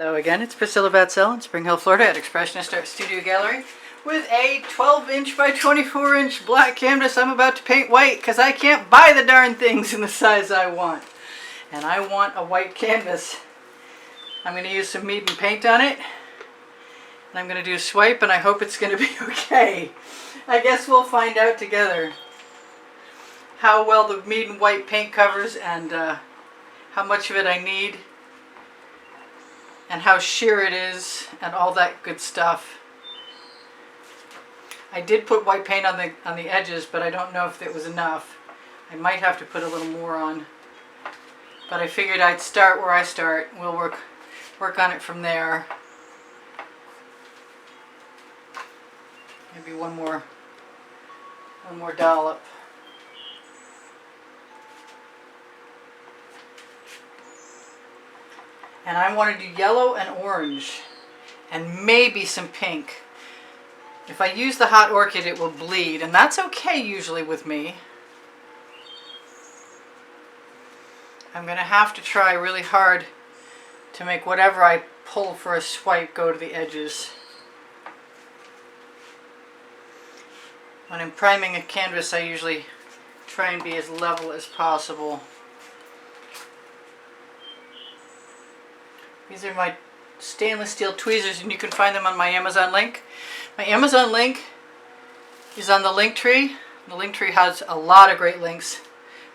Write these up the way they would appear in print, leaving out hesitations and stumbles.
Hello again, it's Priscilla Batzell in Spring Hill, Florida at Expressionist Art Studio Gallery with a 12-inch by 24-inch black canvas I'm about to paint white because I can't buy the darn things in the size I want. And I want a white canvas. I'm going to use some Mead and paint on it. And I'm going to do a swipe and I hope it's going to be okay. I guess we'll find out together how well the Mead and white paint covers and how much of it I need. And how sheer it is, and all that good stuff. I did put white paint on the edges, but I don't know if it was enough. I might have to put a little more on. But I figured I'd start where I start. We'll work on it from there. Maybe one more dollop. And I want to do yellow and orange and maybe some pink. If I use the hot orchid it will bleed, and that's okay usually with me. I'm going to have to try really hard to make whatever I pull for a swipe go to the edges. When I'm priming a canvas I usually try and be as level as possible. These are my stainless steel tweezers and you can find them on my Amazon link. My Amazon link is on the link tree. The link tree has a lot of great links.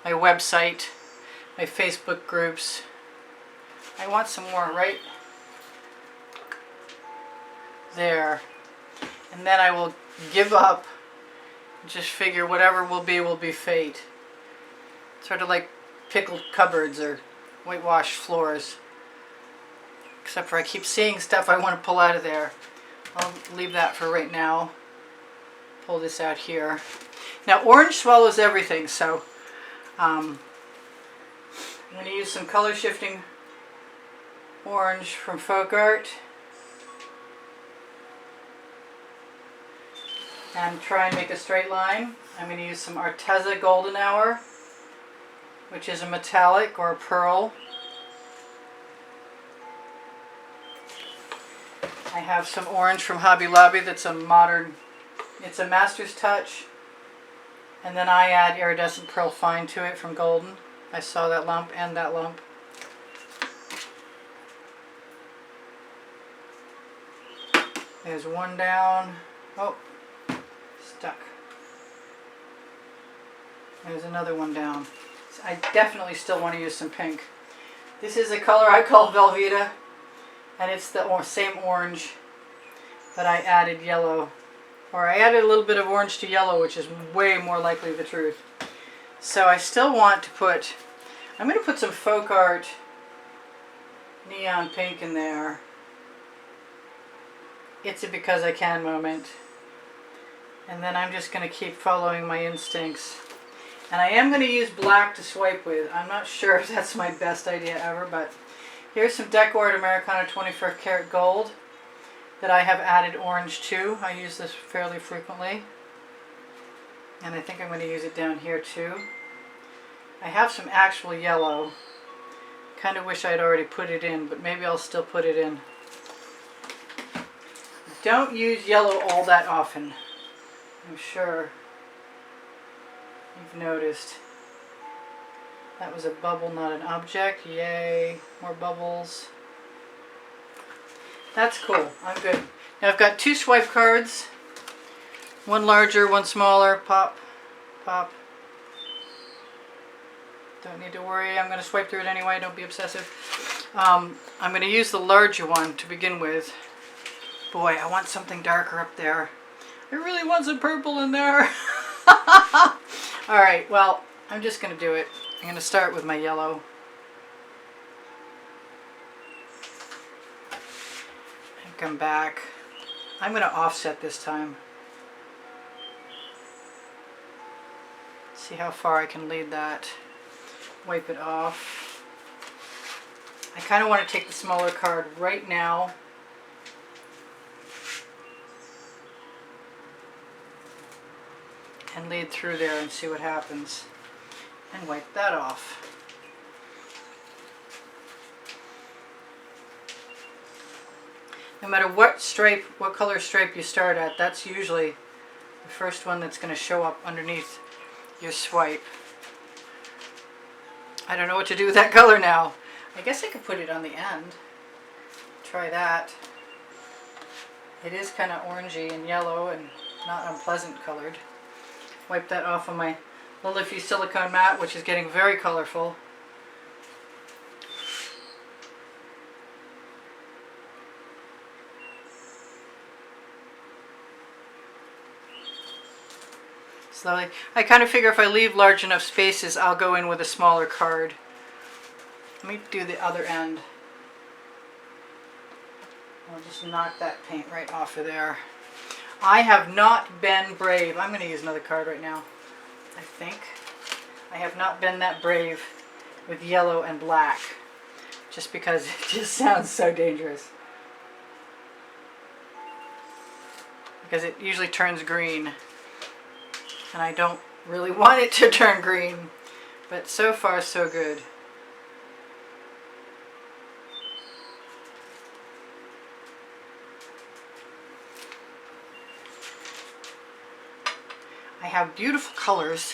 My website, my Facebook groups. I want some more right there. And then I will give up and just figure whatever will be fate. Sort of like pickled cupboards or whitewashed floors. Except for I keep seeing stuff I want to pull out of there. I'll leave that for right now. Pull this out here. Now orange swallows everything, so I'm going to use some color shifting orange from Folk Art. And try and make a straight line. I'm going to use some Arteza Golden Hour, which is a metallic or a pearl. I have some orange from Hobby Lobby that's a modern, it's a Master's Touch. And then I add iridescent pearl fine to it from Golden. I saw that lump and that lump. There's one down. Oh, stuck. There's another one down. I definitely still want to use some pink. This is a color I call Velveeta. And it's the same orange, but I added yellow. Or I added a little bit of orange to yellow, which is way more likely the truth. So I still want to put, I'm going to put some Folk Art neon pink in there. It's a because I can moment. And then I'm just going to keep following my instincts. And I am going to use black to swipe with. I'm not sure if that's my best idea ever, but here's some Deco Art Americana 24 karat gold that I have added orange to. I use this fairly frequently. And I think I'm going to use it down here too. I have some actual yellow. Kind of wish I'd already put it in, but maybe I'll still put it in. Don't use yellow all that often. I'm sure you've noticed. That was a bubble, not an object. Yay, more bubbles. That's cool. I'm good. Now I've got two swipe cards. One larger, one smaller. Pop, pop. Don't need to worry. I'm going to swipe through it anyway. Don't be obsessive. I'm going to use the larger one to begin with. Boy, I want something darker up there. I really want some purple in there. Alright, well, I'm just going to do it. I'm going to start with my yellow. And come back. I'm going to offset this time. See how far I can lead that. Wipe it off. I kind of want to take the smaller card right now. And lead through there and see what happens. And wipe that off. no matter what stripe, what color stripe you start at, that's usually the first one that's going to show up underneath your swipe. I don't know what to do with that color now. I guess I could put it on the end. Try that. It is kind of orangey and yellow and not unpleasant colored. Wipe that off on my Lillifee silicone mat, which is getting very colorful. Slowly. I kind of figure if I leave large enough spaces, I'll go in with a smaller card. Let me do the other end. I'll just knock that paint right off of there. I have not been brave. I'm going to use another card right now. I think. I have not been that brave with yellow and black. Just because it just sounds so dangerous. Because it usually turns green. And I don't really want it to turn green. But so far so good. I have beautiful colors.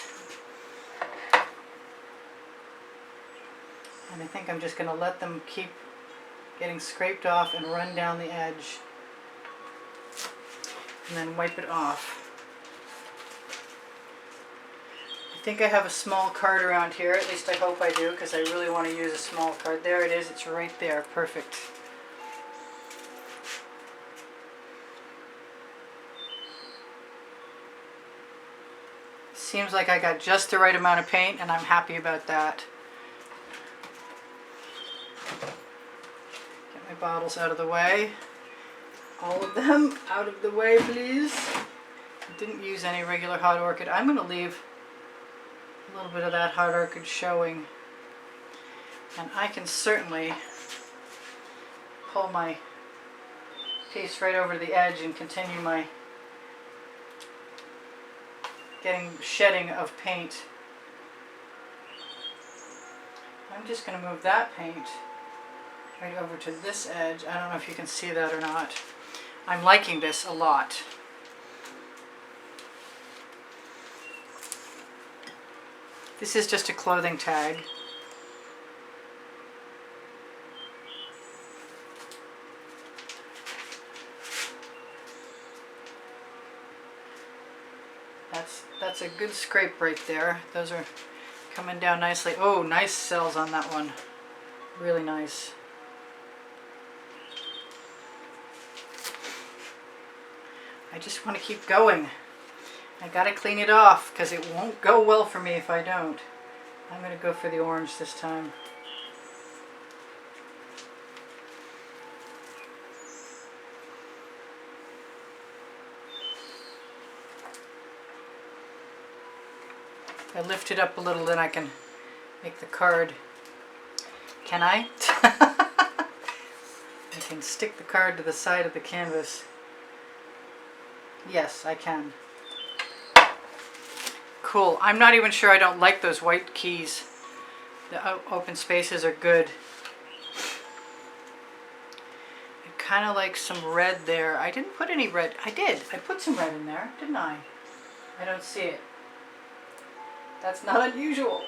And I think I'm just going to let them keep getting scraped off and run down the edge. And then wipe it off. I think I have a small card around here, at least I hope I do, because I really want to use a small card. There it is, it's right there, perfect. Seems like I got just the right amount of paint, and I'm happy about that. Get my bottles out of the way. All of them out of the way, please. I didn't use any regular hot orchid. I'm going to leave a little bit of that hot orchid showing. And I can certainly pull my piece right over to the edge and continue my shedding of paint. I'm just going to move that paint right over to this edge. I don't know if you can see that or not. I'm liking this a lot. This is just a clothing tag. That's a good scrape right there. Those are coming down nicely. Oh, nice cells on that one. Really nice. I just want to keep going. I gotta clean it off because it won't go well for me if I don't. I'm gonna go for the orange this time. If I lift it up a little, then I can make the card. Can I? I can stick the card to the side of the canvas. Yes, I can. Cool. I'm not even sure I don't like those white keys. The open spaces are good. I kind of like some red there. I didn't put any red. I did. I put some red in there, didn't I? I don't see it. That's not unusual.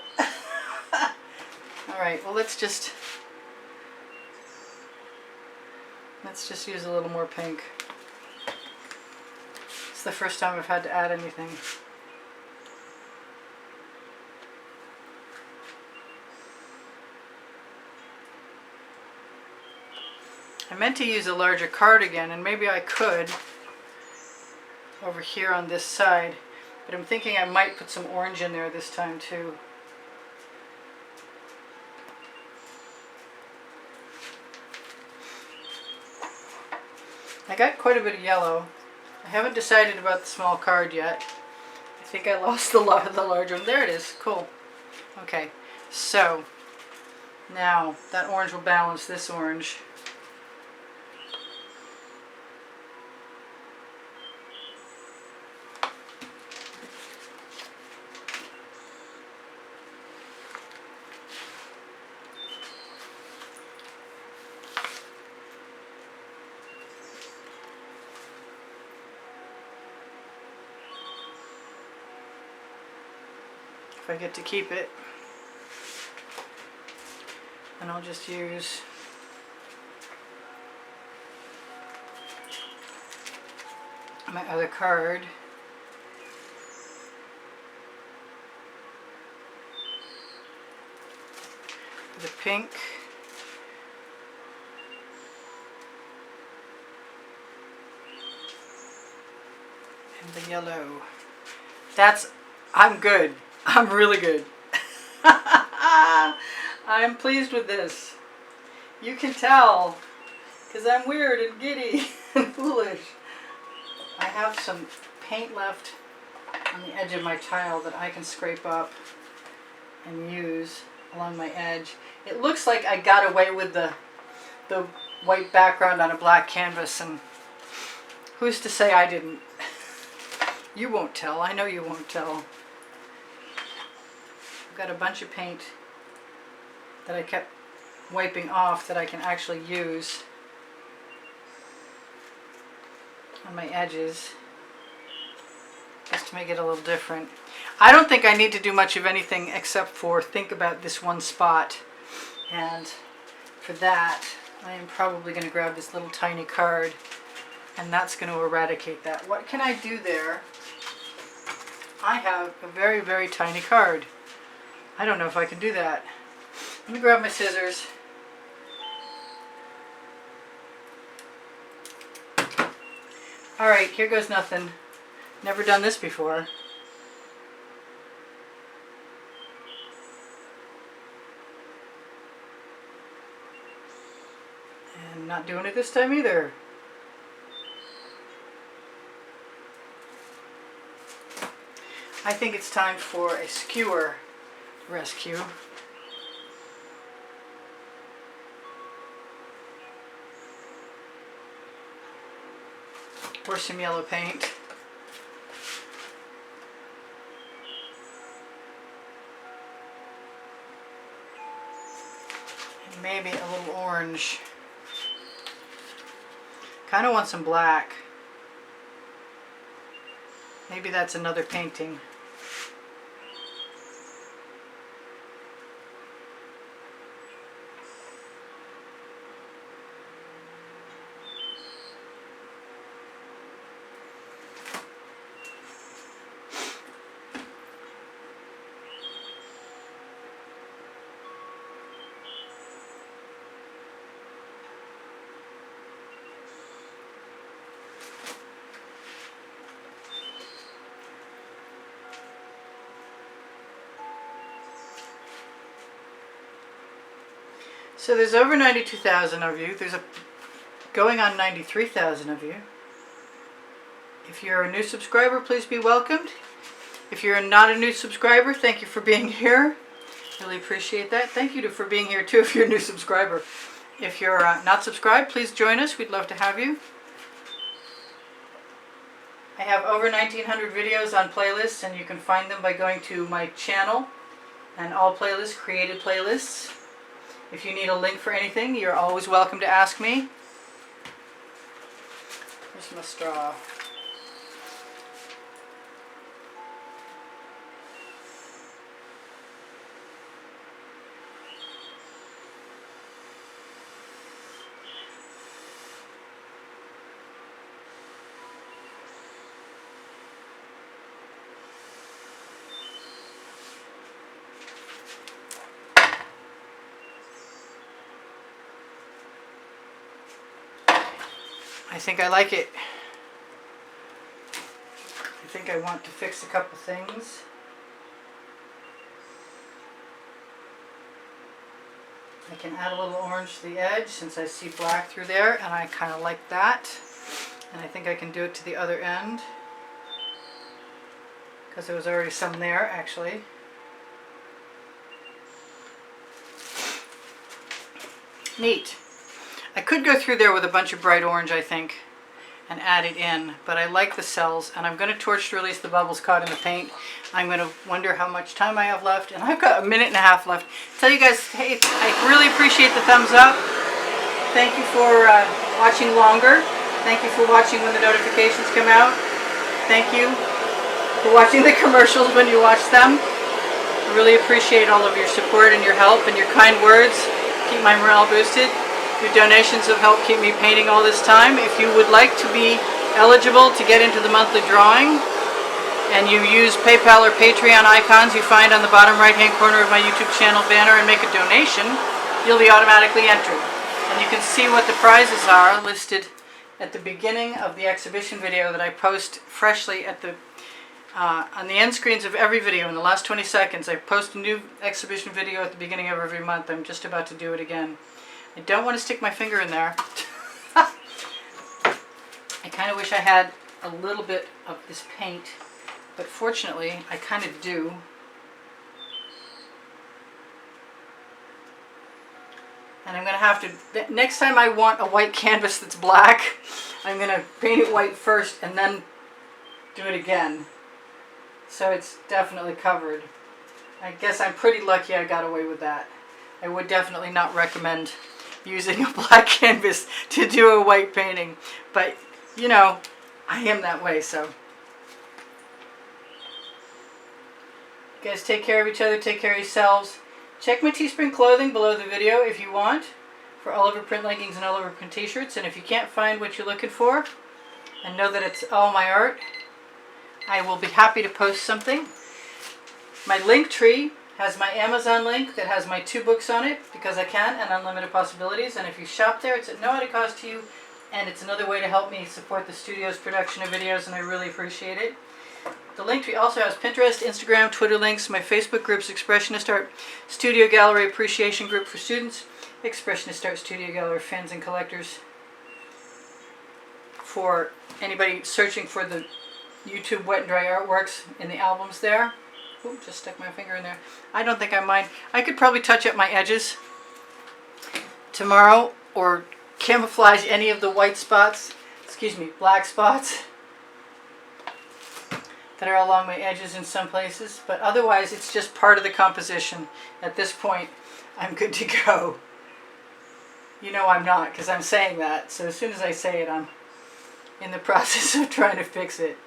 Alright, well let's just use a little more pink. It's the first time I've had to add anything. I meant to use a larger card again, and maybe I could over here on this side, but I'm thinking I might put some orange in there this time too. I got quite a bit of yellow. I haven't decided about the small card yet. I think I lost the large one. There it is. Cool. Okay, so now that orange will balance this orange. if I get to keep it. And I'll just use my other card. The pink. And the yellow. I'm good. I'm really good. I'm pleased with this. You can tell, because I'm weird and giddy and foolish. I have some paint left on the edge of my tile that I can scrape up and use along my edge. It looks like I got away with the white background on a black canvas, and who's to say I didn't? You won't tell. I know you won't tell. I've got a bunch of paint that I kept wiping off that I can actually use on my edges just to make it a little different. I don't think I need to do much of anything except for think about this one spot, and for that I am probably going to grab this little tiny card, and that's going to eradicate that. What can I do there? I have a very, very tiny card. I don't know if I can do that. Let me grab my scissors. Alright, here goes nothing. Never done this before. And not doing it this time either. I think it's time for a skewer rescue. Or some yellow paint. And maybe a little orange. Kind of want some black. Maybe that's another painting. So there's over 92,000 of you. There's going on 93,000 of you. If you're a new subscriber, please be welcomed. If you're not a new subscriber, thank you for being here. Really appreciate that. Thank you for being here too if you're a new subscriber. If you're not subscribed, please join us. We'd love to have you. I have over 1,900 videos on playlists, and you can find them by going to my channel and all playlists, created playlists. If you need a link for anything, you're always welcome to ask me. Here's my straw. I think I like it. I think I want to fix a couple things. I can add a little orange to the edge since I see black through there, and I kind of like that. And I think I can do it to the other end because there was already some there actually. Neat. I could go through there with a bunch of bright orange, I think, and add it in, but I like the cells, and I'm going to torch to release the bubbles caught in the paint. I'm going to wonder how much time I have left, and I've got a minute and a half left. Tell you guys, hey, I really appreciate the thumbs up. Thank you for watching longer. Thank you for watching when the notifications come out. Thank you for watching the commercials when you watch them. I really appreciate all of your support and your help and your kind words. Keep my morale boosted. Your donations have helped keep me painting all this time. If you would like to be eligible to get into the monthly drawing, and you use PayPal or Patreon icons you find on the bottom right hand corner of my YouTube channel banner and make a donation, you'll be automatically entered. And you can see what the prizes are listed at the beginning of the exhibition video that I post freshly at the on the end screens of every video. In the last 20 seconds I post a new exhibition video at the beginning of every month. I'm just about to do it again. I don't want to stick my finger in there. I kind of wish I had a little bit of this paint, but fortunately I kind of do. And I'm going to have to, next time I want a white canvas that's black, I'm going to paint it white first and then do it again. So it's definitely covered. I guess I'm pretty lucky I got away with that. I would definitely not recommend using a black canvas to do a white painting. But, you know, I am that way, so. You guys take care of each other, take care of yourselves. Check my Teespring clothing below the video if you want, for all over print leggings and all over print t-shirts. And if you can't find what you're looking for, and know that it's all my art, I will be happy to post something. My link tree has my Amazon link that has my 2 books on it, Because I Can and Unlimited Possibilities. And if you shop there, it's at no added cost to you, and it's another way to help me support the studio's production of videos, and I really appreciate it. The Linktree also has Pinterest, Instagram, Twitter links, my Facebook groups, Expressionist Art Studio Gallery Appreciation Group for students, Expressionist Art Studio Gallery fans and collectors. For anybody searching for the YouTube wet and dry artworks in the albums there. Ooh, just stuck my finger in there. I don't think I mind. I could probably touch up my edges tomorrow, or camouflage any of the white spots, excuse me, black spots that are along my edges in some places, but otherwise it's just part of the composition. At this point, I'm good to go. You know I'm not, because I'm saying that, so as soon as I say it, I'm in the process of trying to fix it.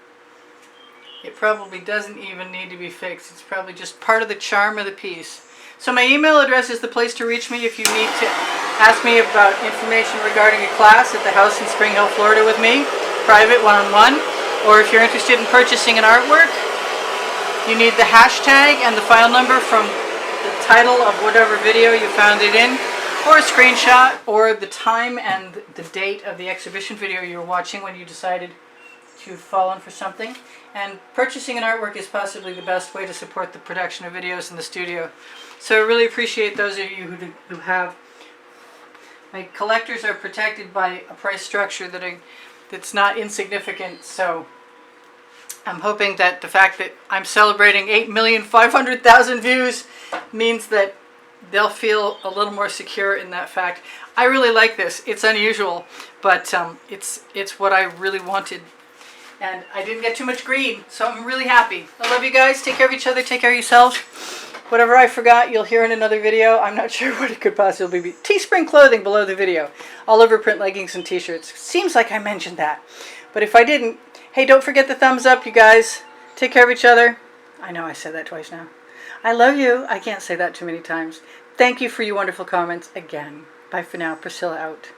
It probably doesn't even need to be fixed. It's probably just part of the charm of the piece. So my email address is the place to reach me if you need to ask me about information regarding a class at the house in Spring Hill, Florida with me, private, one-on-one. Or if you're interested in purchasing an artwork, you need the hashtag and the file number from the title of whatever video you found it in, or a screenshot, or the time and the date of the exhibition video you were watching when you decided to fall in for something. And purchasing an artwork is possibly the best way to support the production of videos in the studio. So I really appreciate those of you who have. My collectors are protected by a price structure that's not insignificant, so I'm hoping that the fact that I'm celebrating 8,500,000 views means that they'll feel a little more secure in that fact. I really like this. It's unusual, but it's what I really wanted. And I didn't get too much green, so I'm really happy. I love you guys. Take care of each other. Take care of yourselves. Whatever I forgot, you'll hear in another video. I'm not sure what it could possibly be. Teespring clothing below the video. All over print leggings and t-shirts. Seems like I mentioned that. But if I didn't, hey, don't forget the thumbs up, you guys. Take care of each other. I know I said that twice now. I love you. I can't say that too many times. Thank you for your wonderful comments again. Bye for now. Priscilla out.